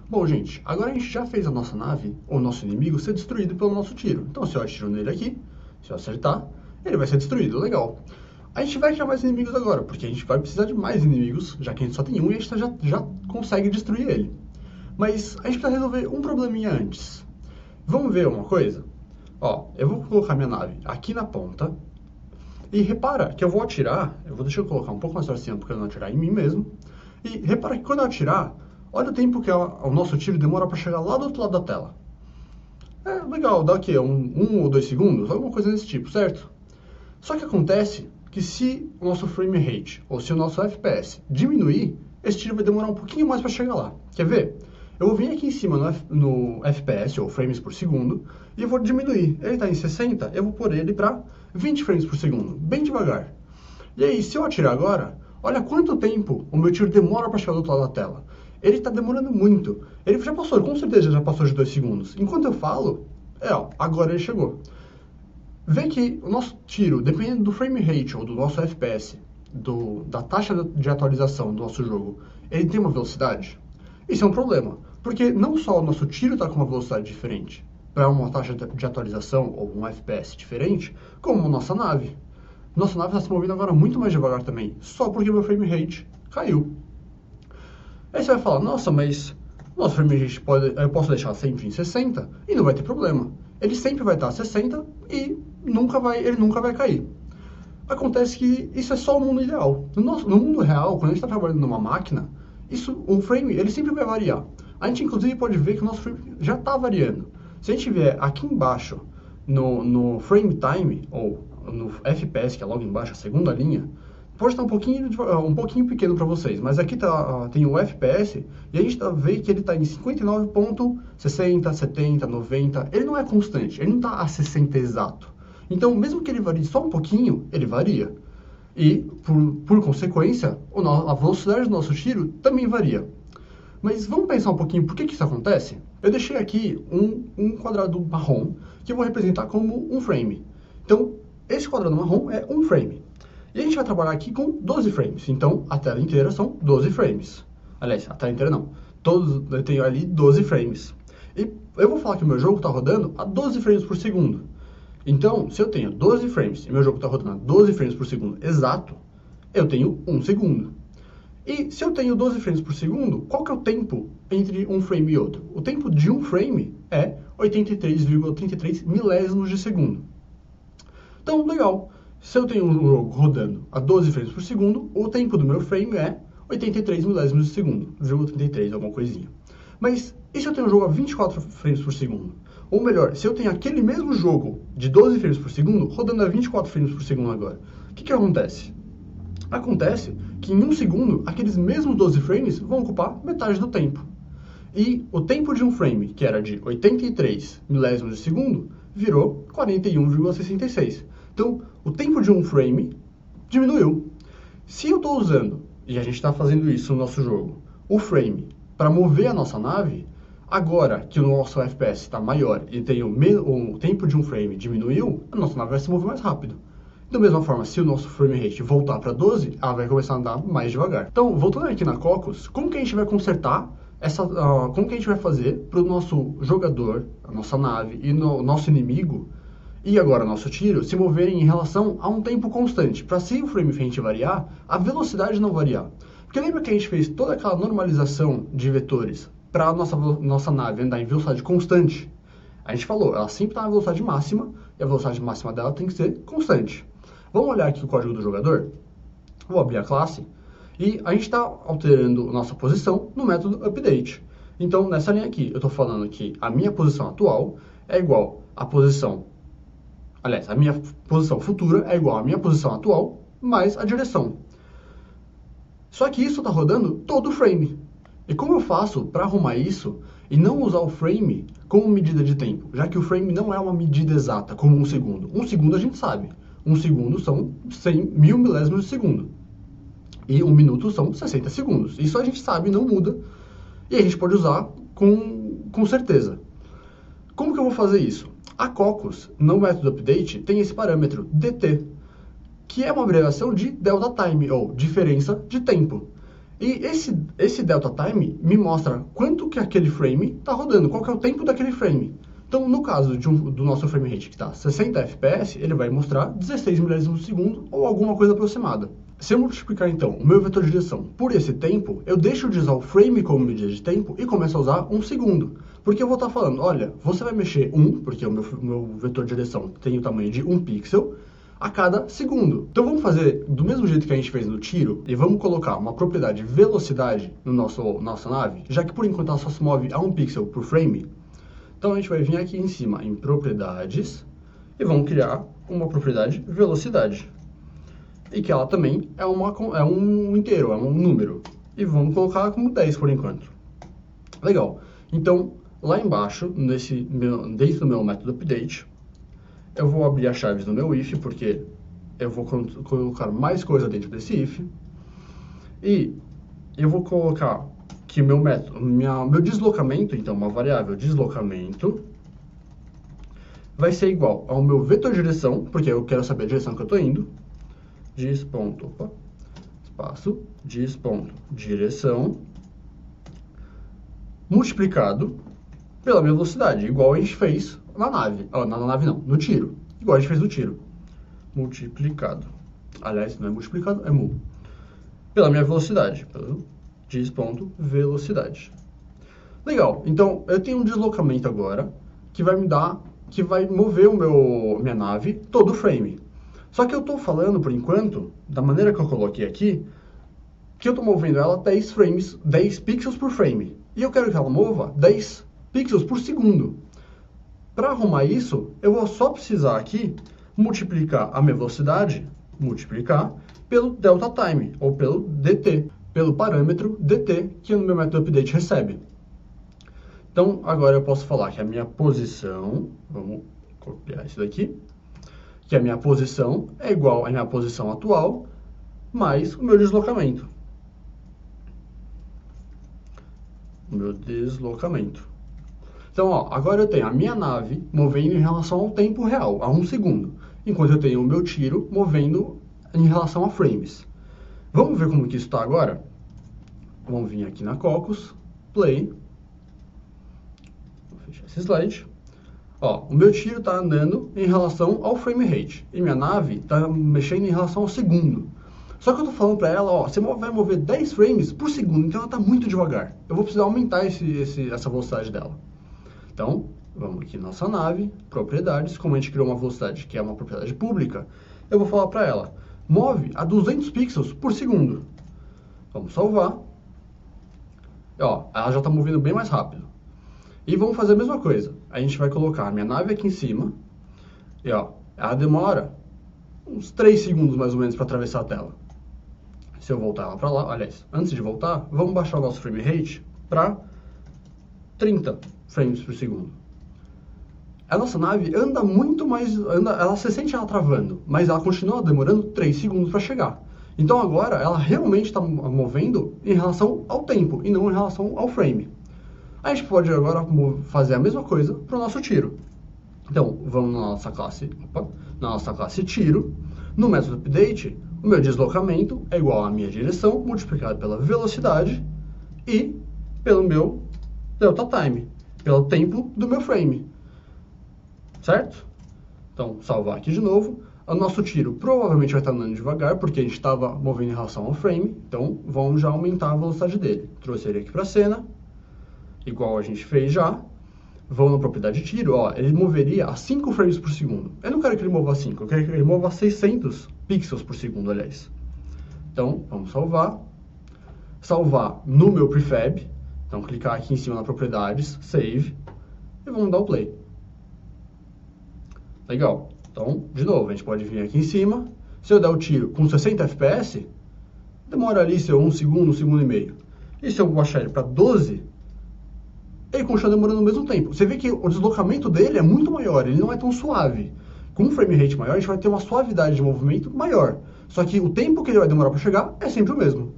Bom, gente, agora a gente já fez a nossa nave, ou nosso inimigo, ser destruído pelo nosso tiro. Então, se eu atiro nele aqui, se eu acertar, ele vai ser destruído, legal. A gente vai criar mais inimigos agora, porque a gente vai precisar de mais inimigos, já que a gente só tem um e a gente já consegue destruir ele. Mas a gente precisa resolver um probleminha antes. Vamos ver uma coisa? Ó, eu vou colocar minha nave aqui na ponta, e repara que eu vou atirar, deixa eu colocar um pouco mais pra cima, porque eu não atirar em mim mesmo. E repara que quando eu atirar, olha o tempo que o nosso tiro demora para chegar lá do outro lado da tela. É legal, dá o quê? Um ou 2 segundos? Alguma coisa desse tipo, certo? Só que acontece que se o nosso frame rate, ou se o nosso FPS diminuir, esse tiro vai demorar um pouquinho mais para chegar lá. Quer ver? Eu vou vir aqui em cima no FPS, ou frames por segundo, e eu vou diminuir. Ele está em 60, eu vou pôr ele para 20 frames por segundo, bem devagar. E aí, se eu atirar agora, olha quanto tempo o meu tiro demora para chegar do outro lado da tela. Ele está demorando muito. Ele já passou, com certeza já passou de 2 segundos. Enquanto eu falo, agora ele chegou. Vê que o nosso tiro, dependendo do frame rate ou do nosso FPS, da taxa de atualização do nosso jogo, ele tem uma velocidade? Isso é um problema, porque não só o nosso tiro está com uma velocidade diferente, para uma taxa de atualização ou um FPS diferente, como a nossa nave. Nossa nave está se movendo agora muito mais devagar também, só porque meu frame rate caiu. Aí você vai falar, nossa, mas nosso frame rate eu posso deixar sempre em 60 e não vai ter problema. Ele sempre vai estar a 60 e ele nunca vai cair. Acontece que isso é só o mundo ideal. No mundo real, quando a gente está trabalhando numa máquina, o frame ele sempre vai variar. A gente inclusive pode ver que o nosso frame já está variando. Se a gente vier aqui embaixo no frame time, ou no FPS, que é logo embaixo, a segunda linha, pode estar um pouquinho pequeno para vocês, mas aqui tem o FPS e a gente vê que ele está em 59.60, 70, 90. Ele não é constante, ele não está a 60 exato. Então, mesmo que ele varie só um pouquinho, ele varia. E, por consequência, a velocidade do nosso tiro também varia. Mas vamos pensar um pouquinho por que isso acontece? Eu deixei aqui um quadrado marrom que eu vou representar como um frame. Então, esse quadrado marrom é um frame. E a gente vai trabalhar aqui com 12 frames. Então, a tela inteira são 12 frames. Aliás, a tela inteira não. Eu tenho ali 12 frames. E eu vou falar que o meu jogo está rodando a 12 frames por segundo. Então, se eu tenho 12 frames e meu jogo está rodando a 12 frames por segundo exato, eu tenho 1 segundo. E se eu tenho 12 frames por segundo, qual que é o tempo entre um frame e outro? O tempo de um frame é 83,33 milésimos de segundo. Então, legal. Se eu tenho um jogo rodando a 12 frames por segundo, o tempo do meu frame é 83 milésimos de segundo, 0,33, alguma coisinha. Mas e se eu tenho um jogo a 24 frames por segundo? Ou melhor, se eu tenho aquele mesmo jogo de 12 frames por segundo, rodando a 24 frames por segundo agora, o que acontece? Acontece que em 1 segundo, aqueles mesmos 12 frames vão ocupar metade do tempo. E o tempo de um frame, que era de 83 milésimos de segundo, virou 41,66. Então, o tempo de um frame diminuiu. Se eu estou usando, e a gente está fazendo isso no nosso jogo, o frame para mover a nossa nave, agora que o nosso FPS está maior e tem o tempo de um frame diminuiu, a nossa nave vai se mover mais rápido. Da mesma forma, se o nosso frame rate voltar para 12, ela vai começar a andar mais devagar. Então, voltando aqui na Cocos, como que a gente vai consertar como que a gente vai fazer para o nosso jogador, a nossa nave e o nosso inimigo, e agora nosso tiro, se moverem em relação a um tempo constante, para se o frame rate variar, a velocidade não variar. Porque lembra que a gente fez toda aquela normalização de vetores para a nossa nave andar em velocidade constante? A gente falou, ela sempre está na velocidade máxima, e a velocidade máxima dela tem que ser constante. Vamos olhar aqui o código do jogador? Vou abrir a classe, e a gente está alterando nossa posição no método update. Então, nessa linha aqui, eu estou falando que a minha posição atual é igual à posição... Aliás, a minha posição futura é igual à minha posição atual, mais a direção. Só que isso está rodando todo o frame. E como eu faço para arrumar isso e não usar o frame como medida de tempo? Já que o frame não é uma medida exata, como 1 segundo. 1 segundo a gente sabe. 1 segundo são 100.000 milésimos de segundo. E 1 minuto são 60 segundos. Isso a gente sabe, não muda. E a gente pode usar com certeza. Como que eu vou fazer isso? A Cocos, no método update, tem esse parâmetro dt, que é uma abreviação de delta time, ou diferença de tempo. E esse delta time me mostra quanto que aquele frame está rodando, qual que é o tempo daquele frame. Então, no caso do nosso frame rate que está 60 fps, ele vai mostrar 16 milésimos por segundo ou alguma coisa aproximada. Se eu multiplicar, então, o meu vetor de direção por esse tempo, eu deixo de usar o frame como medida de tempo e começo a usar 1 segundo. Porque eu vou estar falando, olha, você vai mexer 1, porque o meu vetor de direção tem o tamanho de 1 pixel, a cada segundo. Então vamos fazer do mesmo jeito que a gente fez no tiro e vamos colocar uma propriedade velocidade no nossa nave, já que por enquanto ela só se move a 1 pixel por frame. Então a gente vai vir aqui em cima em propriedades e vamos criar uma propriedade velocidade. E que ela também é um inteiro, é um número. E vamos colocar como 10 por enquanto. Legal. Então, lá embaixo, dentro do meu método update, eu vou abrir as chaves no meu if, porque eu vou colocar mais coisa dentro desse if. E eu vou colocar que meu deslocamento, então uma variável deslocamento, vai ser igual ao meu vetor de direção, porque eu quero saber a direção que eu estou indo. Direção, multiplicado pela minha velocidade, igual a gente fez na nave. No tiro. Igual a gente fez no tiro. Multiplicado. Aliás, não é multiplicado, é mul. Pela minha velocidade. Velocidade. Legal. Então, eu tenho um deslocamento agora que vai mover minha nave todo o frame. Só que eu estou falando, por enquanto, da maneira que eu coloquei aqui, que eu estou movendo ela 10 pixels por frame. E eu quero que ela mova 10 pixels por segundo. Para arrumar isso, eu vou só precisar aqui multiplicar a minha velocidade, pelo delta time, ou pelo dt, pelo parâmetro dt que o meu método update recebe. Então, agora eu posso falar que a minha posição, vamos copiar isso daqui, que a minha posição é igual à minha posição atual, mais o meu deslocamento. Então, ó, agora eu tenho a minha nave movendo em relação ao tempo real, a 1 segundo, enquanto eu tenho o meu tiro movendo em relação a frames. Vamos ver como que isso está agora? Vamos vir aqui na Cocos, Play. Vou fechar esse slide. Ó, o meu tiro está andando em relação ao frame rate e minha nave está mexendo em relação ao segundo. Só que eu estou falando para ela, ó, você vai mover 10 frames por segundo, então ela está muito devagar. Eu vou precisar aumentar essa velocidade dela. Então, vamos aqui na nossa nave, propriedades, como a gente criou uma velocidade que é uma propriedade pública, eu vou falar para ela, move a 200 pixels por segundo. Vamos salvar. Ó, ela já está movendo bem mais rápido. E vamos fazer a mesma coisa. A gente vai colocar a minha nave aqui em cima. E ó, ela demora uns 3 segundos mais ou menos para atravessar a tela. Se eu voltar ela para lá, aliás, antes de voltar, vamos baixar o nosso frame rate para 30 frames por segundo. A nossa nave anda muito mais, ela se sente ela travando, mas ela continua demorando 3 segundos para chegar. Então agora ela realmente está movendo em relação ao tempo e não em relação ao frame. A gente pode agora fazer a mesma coisa para o nosso tiro. Então, vamos na nossa classe tiro. No método update, o meu deslocamento é igual à minha direção multiplicado pela velocidade e pelo meu delta time, pelo tempo do meu frame. Certo? Então, salvar aqui de novo. O nosso tiro provavelmente vai estar andando devagar, porque a gente estava movendo em relação ao frame. Então, vamos já aumentar a velocidade dele. Trouxe ele aqui para a cena, igual a gente fez já. Vou na propriedade tiro, ó, ele moveria a 5 frames por segundo. Eu não quero que ele mova a 5, eu quero que ele mova a 600 pixels por segundo, aliás. Então, vamos salvar. Salvar no meu prefab. Então, clicar aqui em cima na propriedades, save, e vamos dar o play. Legal. Então, de novo, a gente pode vir aqui em cima. Se eu der o tiro com 60 fps, demora ali seu 1 segundo, 1 segundo e meio. E se eu baixar ele para 12, ele continua demorando o mesmo tempo. Você vê que o deslocamento dele é muito maior, ele não é tão suave. Com um frame rate maior, a gente vai ter uma suavidade de movimento maior. Só que o tempo que ele vai demorar para chegar é sempre o mesmo.